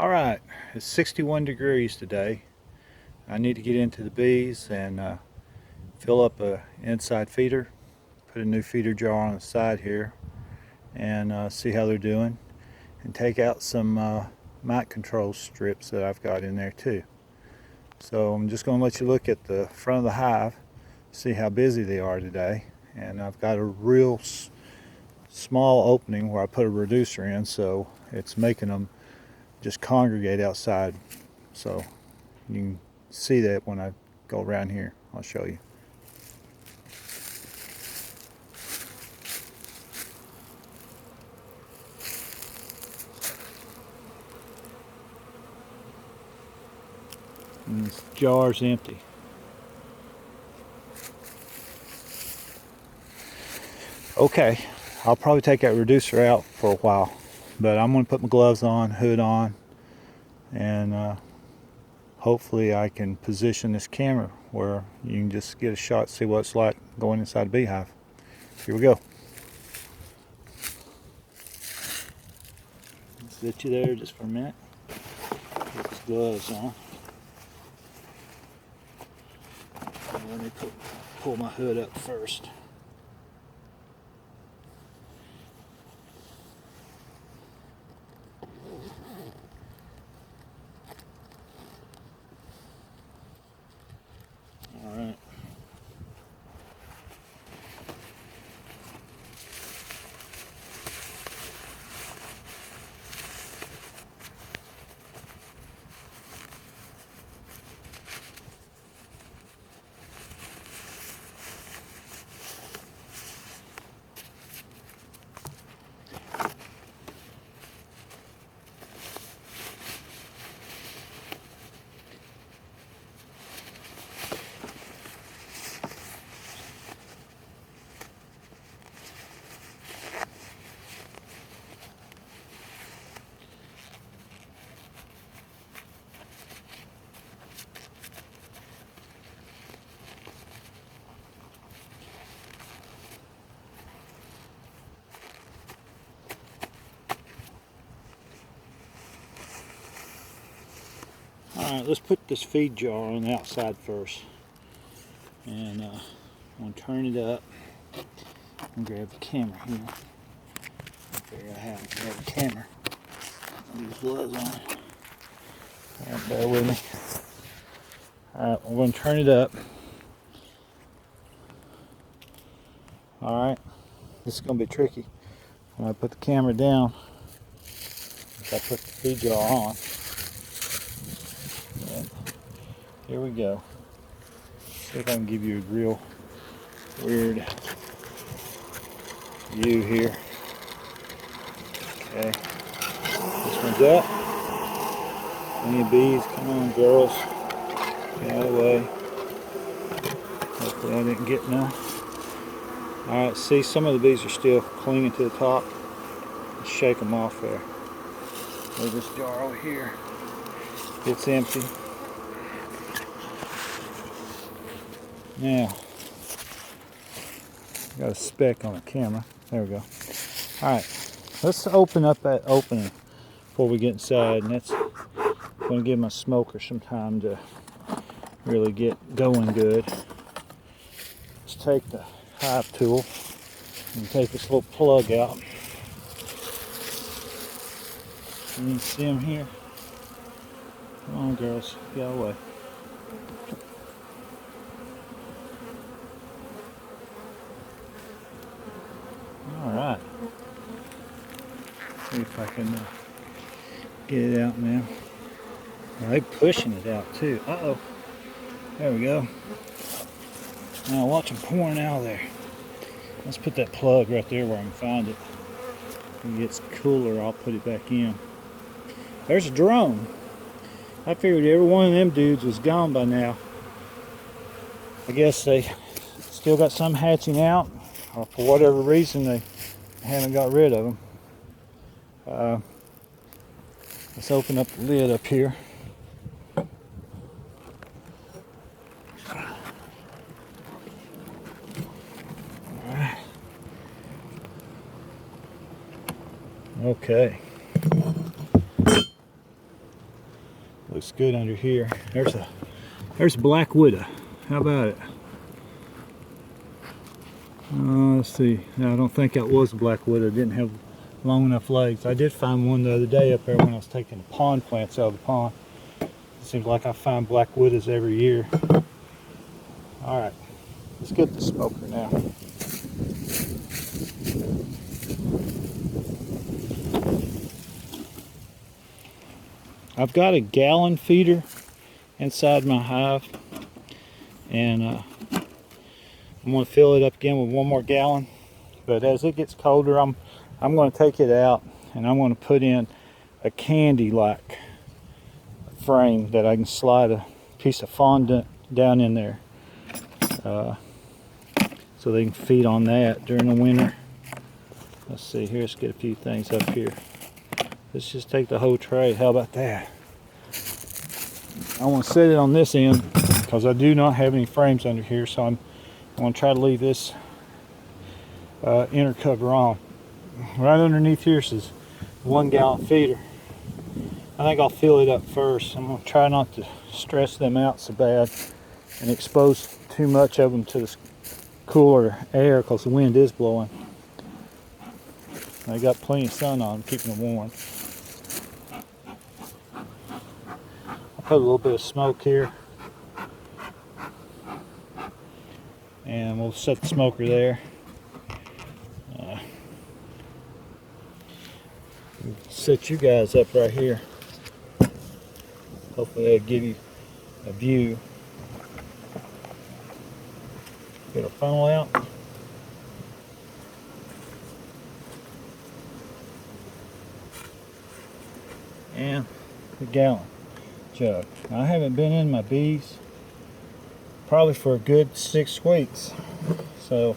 Alright, it's 61 degrees today. I need to get into the bees and fill up a inside feeder, put a new feeder jar on the side here, and see how they're doing, and take out some mite control strips that I've got in there too. So I'm just going to let you look at the front of the hive, see how busy they are today. And I've got a real small opening where I put a reducer in, so it's making them just congregate outside. So you can see that when I go around here. I'll show you. And this jar's empty. Okay, I'll probably take that reducer out for a while, but I'm going to put my gloves on, hood on, and hopefully I can position this camera where you can just get a shot, see what it's like going inside a beehive. Here we go. Sit you there just for a minute. Get these gloves on. Let me pull my hood up first. All right. Alright, let's put this feed jar on the outside first. And I'm going to turn it up and grab the camera here. I figure I have a camera. These gloves on. Alright, bear with me. Alright, we're going to turn it up. Alright, this is going to be tricky. When I put the camera down, if I put the feed jar on. Here we go. See if I can give you a real weird view here. Okay. This one's up. Any bees? Come on, girls. Get out of the way. Hopefully I didn't get none. Alright, see, some of the bees are still clinging to the top. Let's shake them off there. There's this jar over here. It's empty. Now, got a speck on the camera. There we go. Alright, let's open up that opening before we get inside, and that's going to give my smoker some time to really get going good. Let's take the hive tool and take this little plug out. You can see them here. Come on, girls, get out of the way. Alright, see if I can get it out now. They're pushing it out too. Uh-oh. There we go. Now watch them pouring out of there. Let's put that plug right there where I can find it. When it gets cooler, I'll put it back in. There's a drone. I figured every one of them dudes was gone by now. I guess they still got some hatching out, or for whatever reason they haven't got rid of them. Let's open up the lid up here. Alright. Okay. Looks good under here. There's black widow. How about it? Let's see. No, I don't think that was black widow. It didn't have long enough legs. I did find one the other day up there when I was taking the pond plants out of the pond. It seems like I find black widows every year. All right, let's get the smoker now. I've got a gallon feeder inside my hive, and I'm going to fill it up again with one more gallon. But as it gets colder, I'm going to take it out and I'm going to put in a candy-like frame that I can slide a piece of fondant down in there, so they can feed on that during the winter. Let's see here. Let's get a few things up here. Let's just take the whole tray. How about that? I want to set it on this end because I do not have any frames under here, so I'm going to try to leave this inner cover on. Right underneath here is 1 gallon feeder. I think I'll fill it up first. I'm going to try not to stress them out so bad and expose too much of them to this cooler air because the wind is blowing. They got plenty of sun on them, keeping them warm. I'll put a little bit of smoke here, and we'll set the smoker there. Set you guys up right here. Hopefully that'll give you a view. Get our funnel out. And the gallon jug. Now, I haven't been in my bees probably for a good 6 weeks, so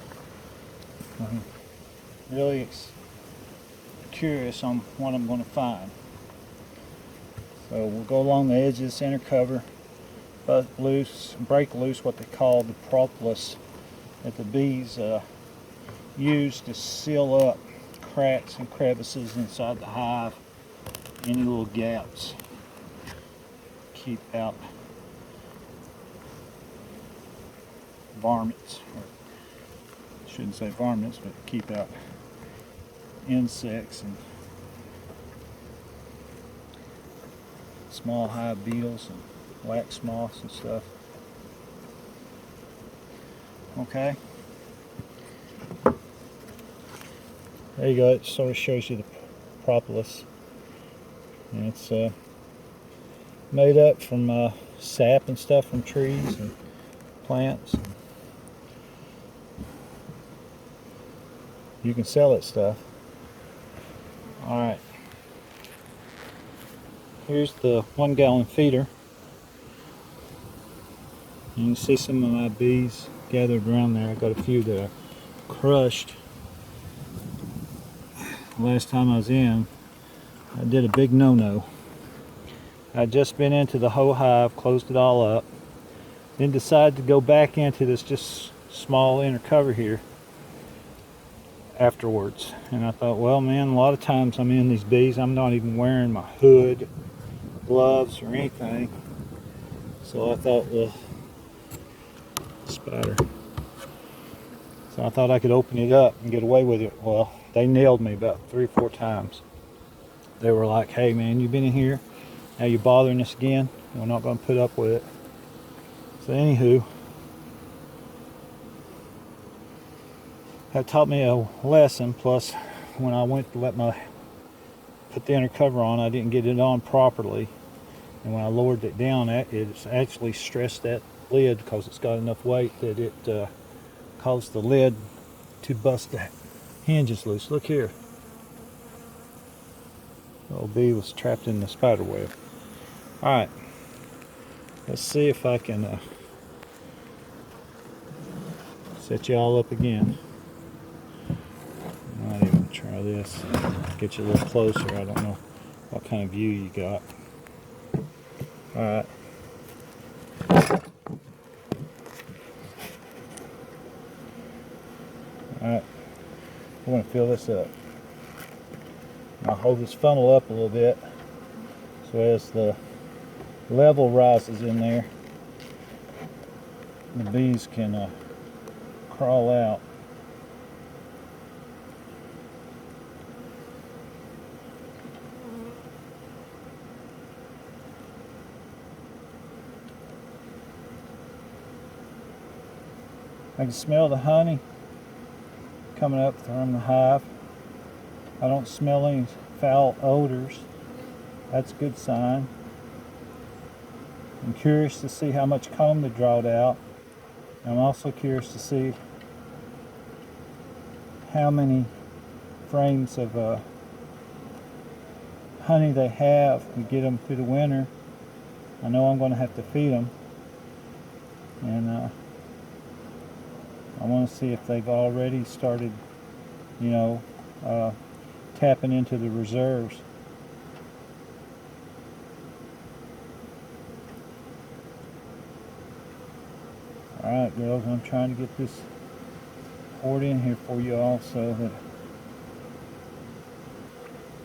I'm really curious on what I'm going to find. So we'll go along the edge of this inner cover, break loose what they call the propolis that the bees use to seal up cracks and crevices inside the hive, any little gaps, keep out varmints, or I shouldn't say varmints, but keep out insects and small hive beetles and wax moths and stuff. Okay, there you go. It sort of shows you the propolis, and it's made up from sap and stuff from trees and plants. You can sell that stuff. Alright, here's the 1 gallon feeder. You can see some of my bees gathered around there. I got a few that I crushed last time I was in. I did a big no-no. I'd just been into the whole hive, closed it all up, then decided to go back into this just small inner cover here afterwards. And I thought, well, man, a lot of times I'm in these bees, I'm not even wearing my hood, gloves, or anything. So I thought, well, spider. So I thought I could open it up and get away with it. Well, they nailed me about 3 or 4 times. They were like, hey man, you've been in here, now you're bothering us again, we're not going to put up with it. So anywho, that taught me a lesson. Plus, when I went to put the inner cover on, I didn't get it on properly, and when I lowered it down, it's actually stressed that lid because it's got enough weight that it caused the lid to bust the hinges loose. Look here, the old bee was trapped in the spider web. All right, let's see if I can set you all up again. I might even try this, get you a little closer. I don't know what kind of view you got. Alright. Alright, we're going to fill this up. I'll hold this funnel up a little bit so as the level rises in there, the bees can crawl out. I can smell the honey coming up from the hive. I don't smell any foul odors. That's a good sign. I'm curious to see how much comb they drawed out. I'm also curious to see how many frames of honey they have to get them through the winter. I know I'm going to have to feed them, and I want to see if they've already started, you know, tapping into the reserves. Alright girls, I'm trying to get this poured in here for you all so that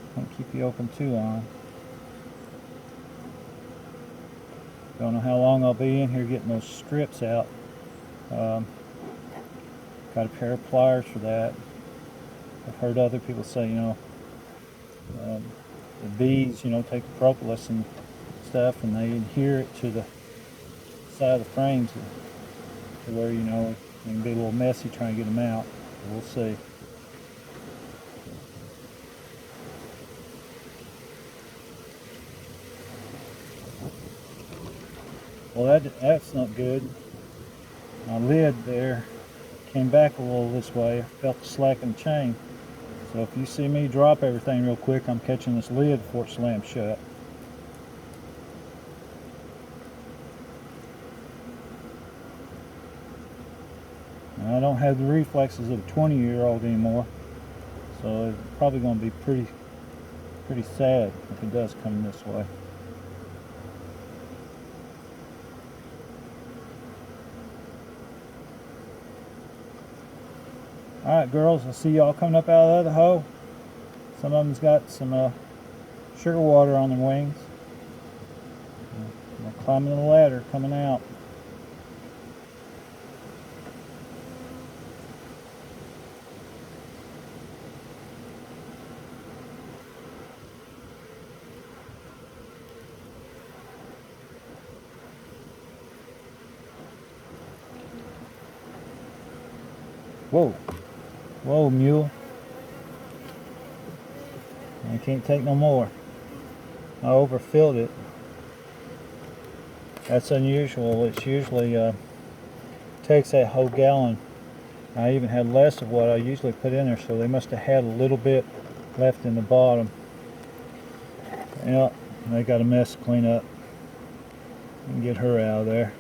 I don't keep you open too long. Don't know how long I'll be in here getting those strips out. Got a pair of pliers for that. I've heard other people say, you know, the bees, you know, take the propolis and stuff and they adhere it to the side of the frames to where, you know, it can be a little messy trying to get them out. We'll see. Well, that's not good. My lid there came back a little this way. I felt the slack in the chain. So if you see me drop everything real quick, I'm catching this lid before it slams shut. Now, I don't have the reflexes of a 20-year-old anymore, so it's probably going to be pretty sad if it does come this way. Alright girls, I see y'all coming up out of the other hole. Some of them's got some sugar water on their wings. They're climbing the ladder, coming out. Whoa. Whoa, mule. I can't take no more. I overfilled it. That's unusual. It's usually takes that whole gallon. I even had less of what I usually put in there, so they must have had a little bit left in the bottom. Yep, they got a mess to clean up. And get her out of there.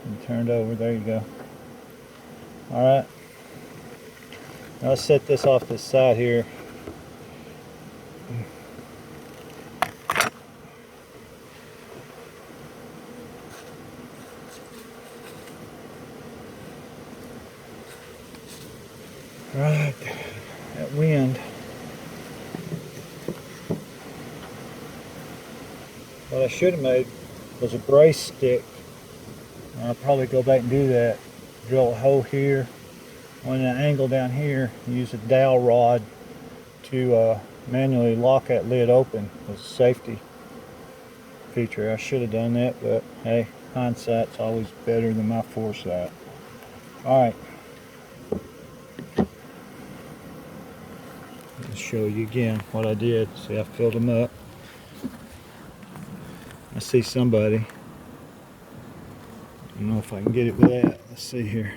And turned over. There you go. Alright. Now let's set this off this side here. Alright, that wind. What I should have made was a brace stick. I'll probably go back and do that. Drill a hole here, on an angle down here, use a dowel rod to manually lock that lid open as a safety feature. I should have done that, but hey, hindsight's always better than my foresight. Alright. I'll show you again what I did. See, I filled them up. I see somebody. I don't know if I can get it with that. Let's see here.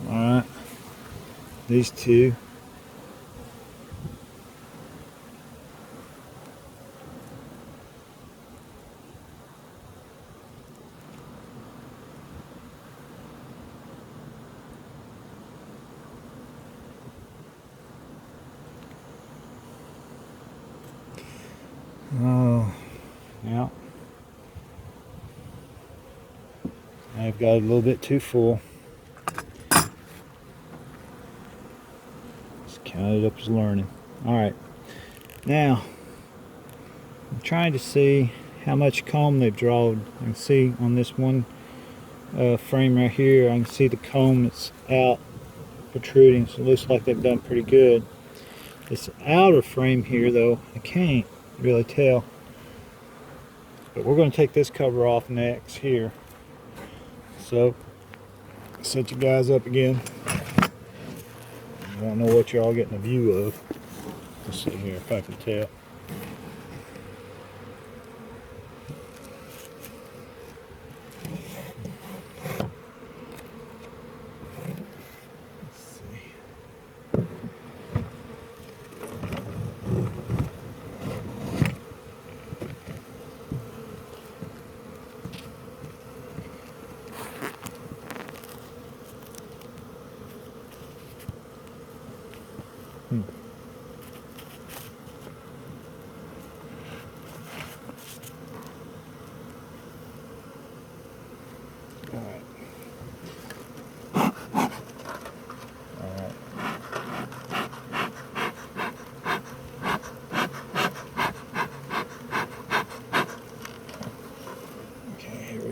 Alright. These two. Oh, I've got it a little bit too full. Just count it up as learning. Alright, now I'm trying to see how much comb they've drawn. I can see on this one frame right here, I can see the comb that's out protruding, so it looks like they've done pretty good. This outer frame here though, I can't really tell. But we're going to take this cover off next here. So, set you guys up again. I don't know what you're all getting a view of. Let's see here if I can tell.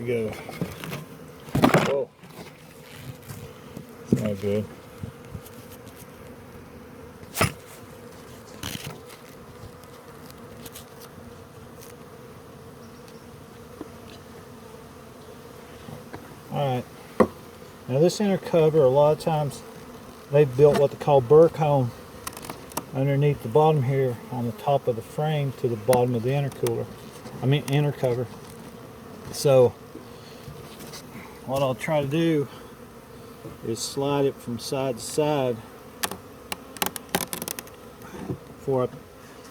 Go. Whoa. It's not good. Alright. Now this inner cover, a lot of times they've built what they call burr comb underneath the bottom here on the top of the frame to the bottom of the inner cover. So what I'll try to do is slide it from side to side before I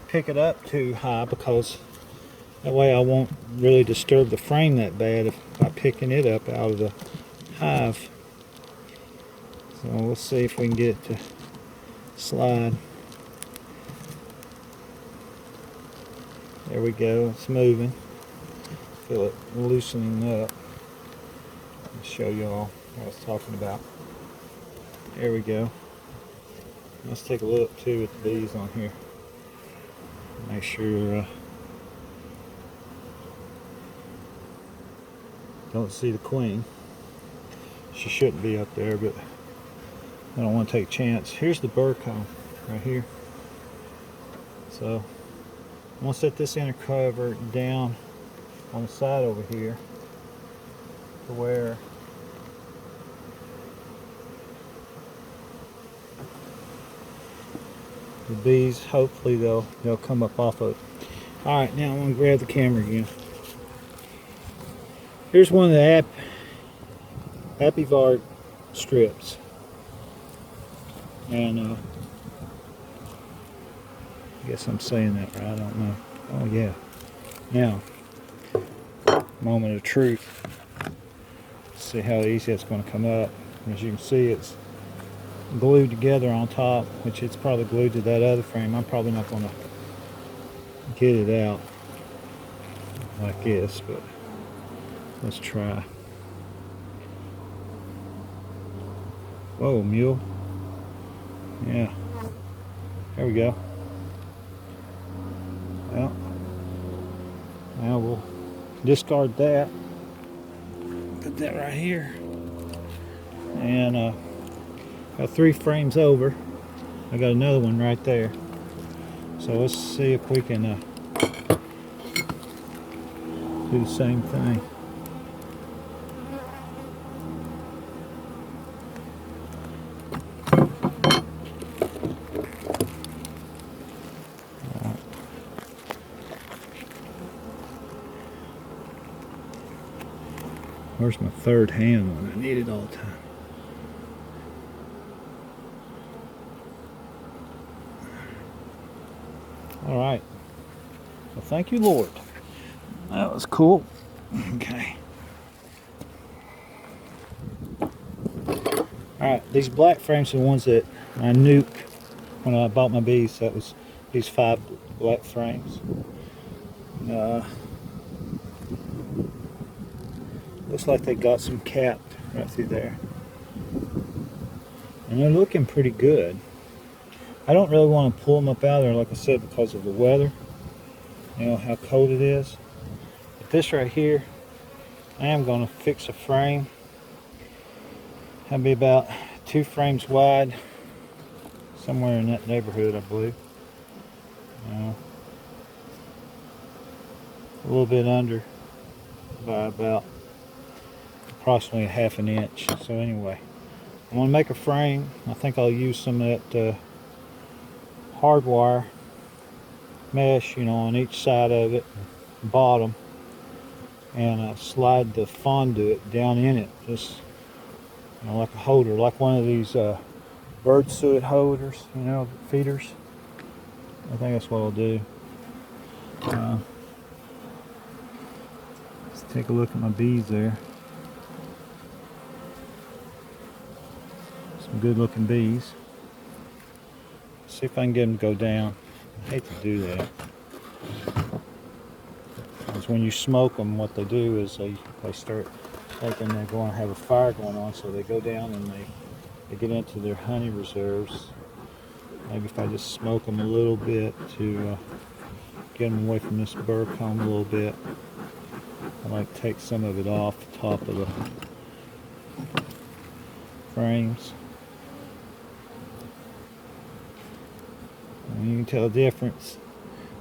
pick it up too high, because that way I won't really disturb the frame that bad by picking it up out of the hive. So we'll see if we can get it to slide. There we go, it's moving. Feel it loosening up. Show y'all what I was talking about. There we go. Let's take a look too at the bees on here. Make sure don't see the queen. She shouldn't be up there, but I don't want to take a chance. Here's the burr comb right here. So I'm going to set this inner cover down on the side over here to where the bees, hopefully they'll come up off of it. Alright, now I'm going to grab the camera again. Here's one of the Apivard strips. And I guess I'm saying that right, I don't know. Oh yeah. Now, moment of truth. See how easy it's going to come up. As you can see, it's glued together on top, which it's probably glued to that other frame. I'm probably not going to get it out like this, but let's try. Whoa, mule. Yeah. There we go. Well, now we'll discard that. Put that right here. And got 3 frames over. I got another one right there. So let's see if we can do the same thing. Where's my third hand one? I need it all the time. All right. Well, thank you, Lord. That was cool. Okay. All right. These black frames are the ones that I nuked when I bought my bees. That was these 5 black frames. Looks like they got some capped right through there. And they're looking pretty good. I don't really want to pull them up out of there, like I said, because of the weather. You know how cold it is. But this right here, I am going to fix a frame. That'll be about 2 frames wide, somewhere in that neighborhood, I believe. A little bit under by about approximately 1/2 an inch. So anyway, I'm going to make a frame. I think I'll use some of that hardwire mesh, on each side of it, bottom, and slide the Fonduit down in it, just like a holder, like one of these bird suet holders, feeders. I think that's what I'll do. Let's take a look at my bees there. Some good looking bees. See if I can get them to go down. I hate to do that. Because when you smoke them, what they do is they start thinking they're going to have a fire going on, so they go down and they get into their honey reserves. Maybe if I just smoke them a little bit to get them away from this burr comb a little bit. I like to take some of it off the top of the frames. And you can tell the difference.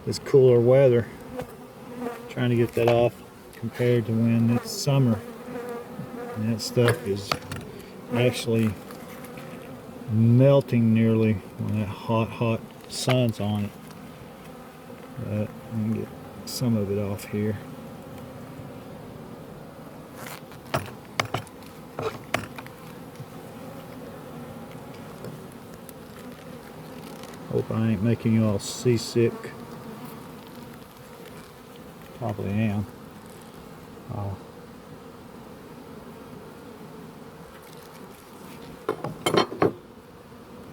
This cooler weather, trying to get that off compared to when it's summer. And that stuff is actually melting nearly when that hot sun's on it. But let me get some of it off here. Hope I ain't making you all seasick. Probably am.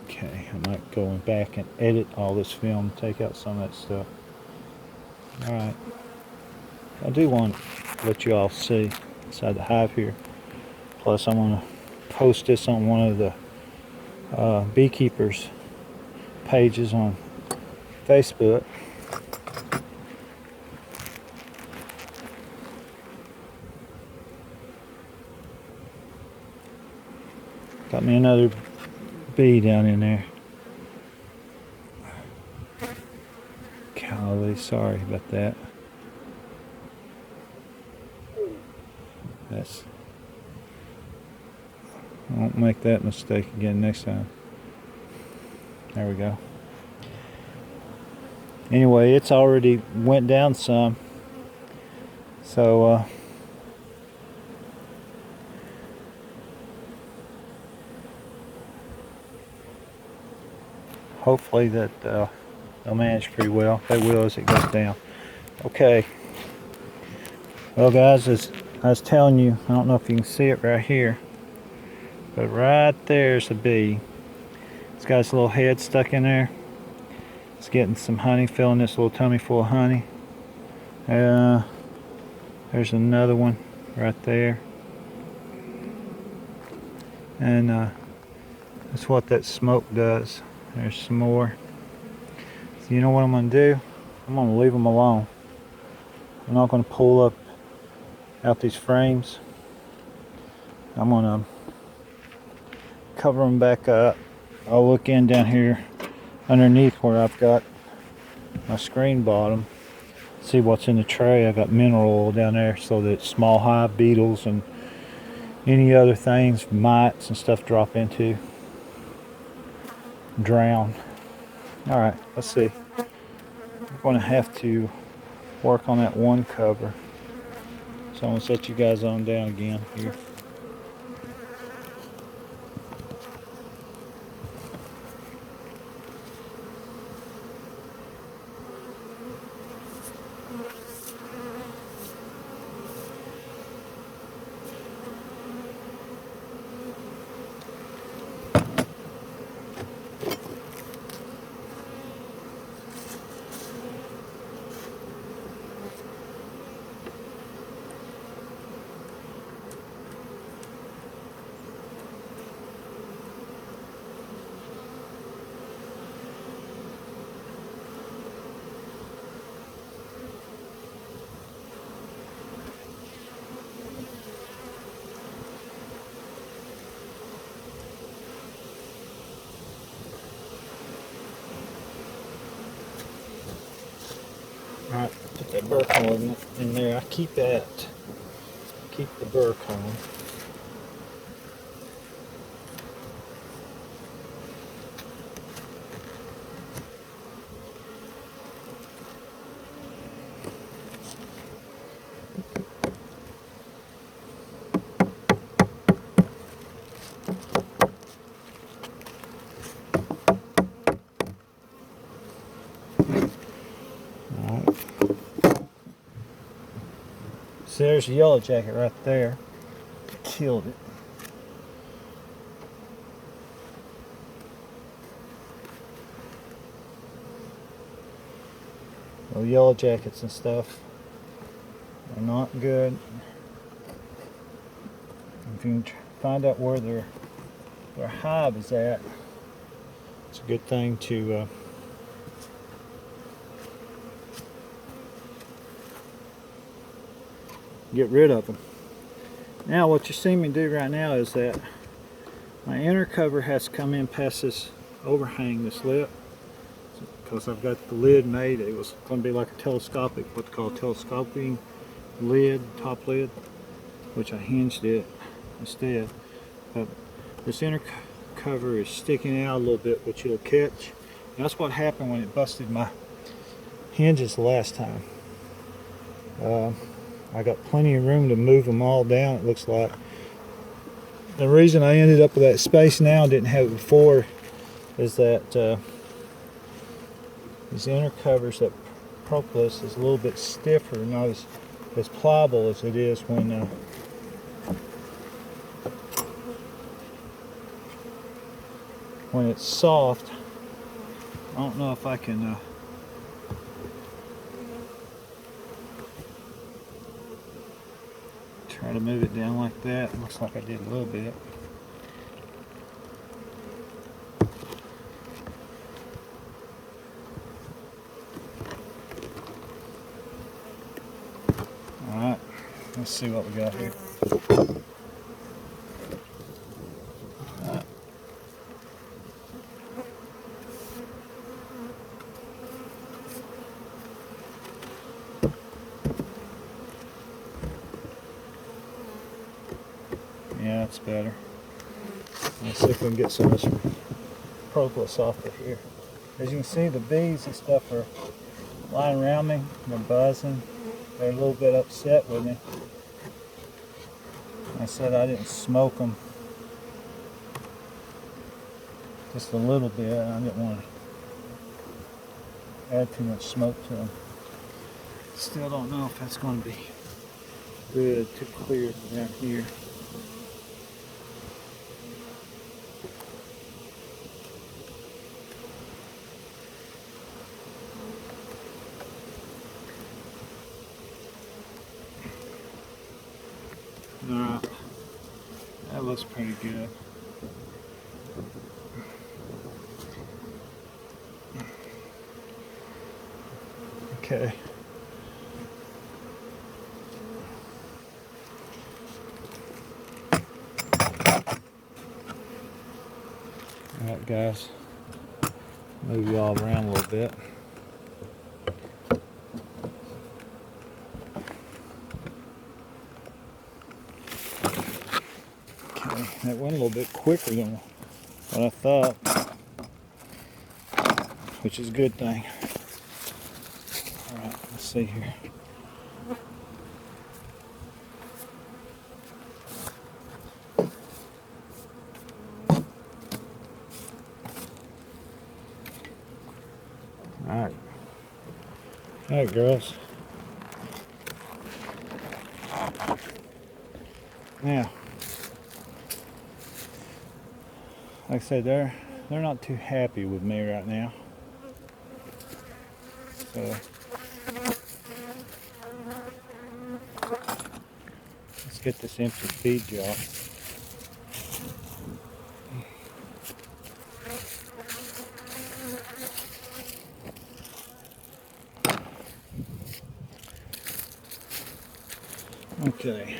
Okay, I might go back and edit all this film, take out some of that stuff. Alright. I do want to let you all see inside the hive here. Plus I'm going to post this on one of the beekeepers pages on Facebook. Got me another bee down in there. Golly, sorry about that. I won't make that mistake again next time. There we go. Anyway, it's already went down some. So hopefully that they'll manage pretty well. They will as it goes down. Okay. Well guys, as I was telling you, I don't know if you can see it right here, but right there's a bee. It's got its little head stuck in there. It's getting some honey, filling this little tummy full of honey. There's another one right there. And that's what that smoke does. There's some more. So you know what I'm going to do? I'm going to leave them alone. I'm not going to pull out these frames. I'm going to cover them back up. I'll look in down here underneath where I've got my screen bottom. See what's in the tray. I got mineral oil down there so that small hive beetles and any other things, mites and stuff, drop into, drown. Alright, let's see. I'm going to have to work on that one cover. So I'm going to set you guys on down again here. Alright, put that burr comb in there. I keep the burr comb. So there's the yellow jacket right there. Killed it. Well, yellow jackets and stuff are not good. If you can find out where their hive is at, it's a good thing to get rid of them. Now what you see me do right now is that my inner cover has come in past this overhang, this lip, because I've got the lid made. It was going to be like a telescopic, what they call telescoping lid, top lid, which I hinged it instead. But this inner cover is sticking out a little bit, which you'll catch. And that's what happened when it busted my hinges the last time. I got plenty of room to move them all down, it looks like. The reason I ended up with that space now, didn't have it before, is that these inner covers, that propolis is a little bit stiffer, not as pliable as it is when it's soft. I don't know if I can try to move it down like that. It looks like I did a little bit. Alright, let's see what we got here. Yeah, that's better. Let's see if we can get some of this propolis off of here. As you can see, the bees and stuff are lying around me. They're buzzing. They're a little bit upset with me. I said I didn't smoke them. Just a little bit. I didn't want to add too much smoke to them. Still don't know if that's going to be good to clear down here. Alright, that looks pretty good. Okay. Alright guys, move you all around a little bit. Okay, that went a little bit quicker than what I thought, which is a good thing. Alright, let's see here. Alright. Alright, girls. Now, like I said, they're not too happy with me right now. So let's get this empty feed jar. Okay.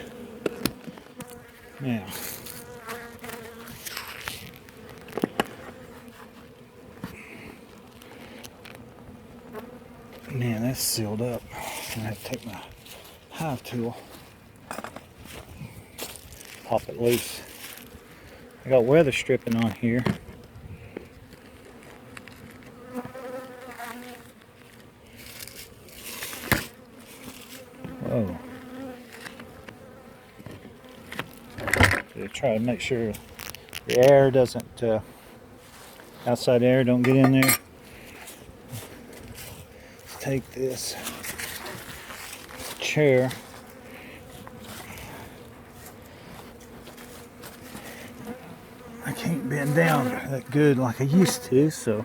Now, Man, that's sealed up. I have to take my hive tool, pop it loose. I got weather stripping on here. Whoa. So try to make sure the air doesn't, outside air don't get in there. Let's take this chair. I can't bend down that good like I used to, so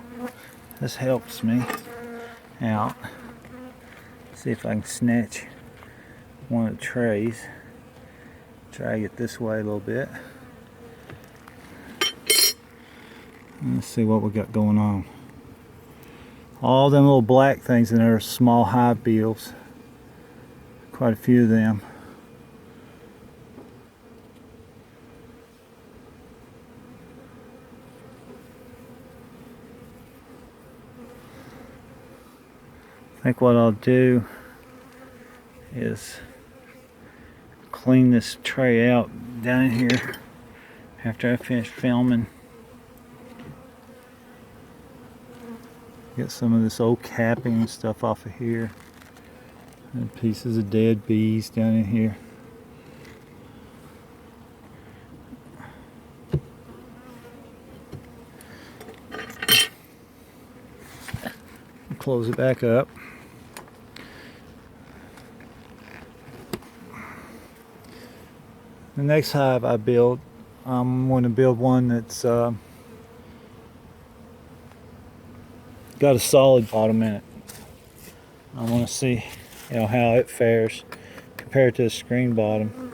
this helps me out. See if I can snatch one of the trays. Drag it this way a little bit. Let's see what we got going on. All them little black things in there are small hive beetles. Quite a few of them. I think what I'll do is clean this tray out down in here after I finish filming. Get some of this old capping and stuff off of here. And pieces of dead bees down in here. Close it back up. The next hive I build, I'm going to build one that's got a solid bottom in it. I want to see, how it fares compared to the screen bottom.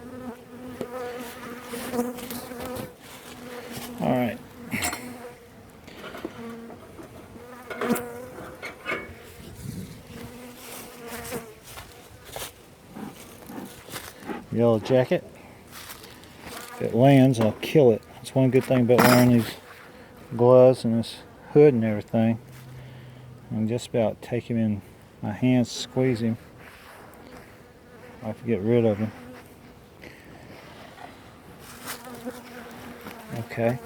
All right. Yellow jacket. If it lands, I'll kill it. That's one good thing about wearing these gloves and this hood and everything. I can just about take him in my hands, squeeze him. I have to get rid of him. Okay.